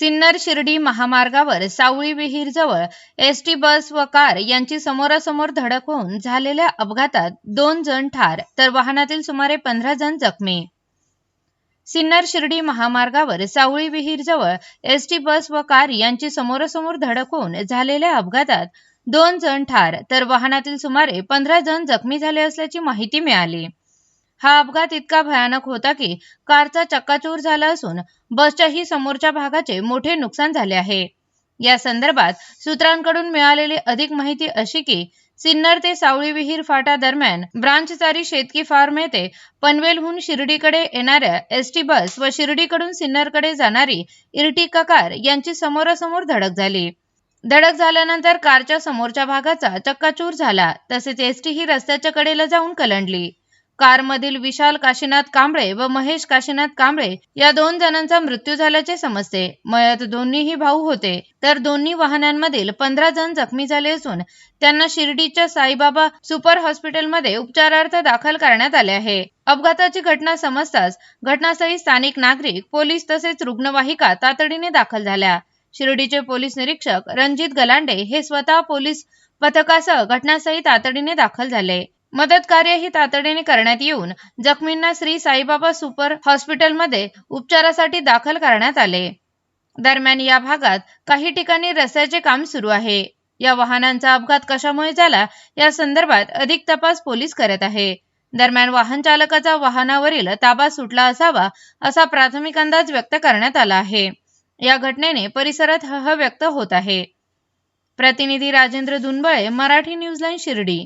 सिन्नर शिर्डी महामार्गावर सावळी विहीरजवळ ST bus व car यांची समोरासमोर धडक होऊन झालेल्या अपघातात 2 जण ठार तर वाहनातील सुमारे 15 जण जखमी। सिन्नर शिर्डी महामार्गावर सावळी विहीरजवळ एसटी बस व कार यांची समोरासमोर धडक होऊन झालेल्या अपघातात 2 जण ठार तर वाहनातील सुमारे 15 जण जखमी झाले असल्याची माहिती मिळाली। हा अपघात इतका भयानक होता की कारचा चक्काचूर झाला असून बसच्याही समोरच्या भागाचे मोठे नुकसान झाले आहे। या संदर्भात सूत्रांकडून मिळालेली अधिक माहिती अशी की सिन्नर ते सावळी विहीर फाटा दरम्यान ब्रांचचारी शेतकी फार्म येथे पनवेलहून शिर्डीकडे येणाऱ्या एसटी बस व शिर्डीकडून सिन्नरकडे जाणारी इर्टिका कार यांची समोरासमोर धडक झाली। धडक झाल्यानंतर कारच्या समोरच्या भागाचा चक्काचूर झाला तसेच एसटी ही रस्त्याच्या कडेला जाऊन कलंडली। कारमधील विशाल काशीनाथ कांबळे व महेश काशीनाथ कांबळे या 2 जणांचा मृत्यू झाल्याचे समजते। मयत दोन्हीही भाऊ होते तर दोन्ही वाहनांमधील 15 जण जखमी झाले असून त्यांना शिर्डीच्या साईबाबा सुपर हॉस्पिटलमध्ये उपचारार्थ दाखल करण्यात आले आहे। अपघाताची घटना समजताच घटनास्थळी स्थानिक नागरिक, पोलीस तसेच रुग्णवाहिका तातडीने दाखल झाल्या। शिर्डीचे पोलीस निरीक्षक रणजित गलांडे हे स्वतः पोलीस पथकासह घटनास्थळी तातडीने दाखल झाले। मदत कार्यही तातडीने करण्यात येऊन जखमींना श्री साईबाबा सुपर हॉस्पिटलमध्ये उपचारासाठी दाखल करण्यात आले। दरम्यान या भागात काही ठिकाणी रस्त्याचे काम सुरू आहे। या वाहनांचा अपघात कशामुळे झाला या संदर्भात अधिक तपास पोलीस करत आहे। दरम्यान वाहन चालकाचा वाहनावरील ताबा सुटला असावा असा प्राथमिक अंदाज व्यक्त करण्यात आला आहे। या घटनेने परिसरात हळहळ व्यक्त होत आहे। प्रतिनिधी राजेंद्र दुनबळे, मराठी न्यूज लाईन, शिर्डी।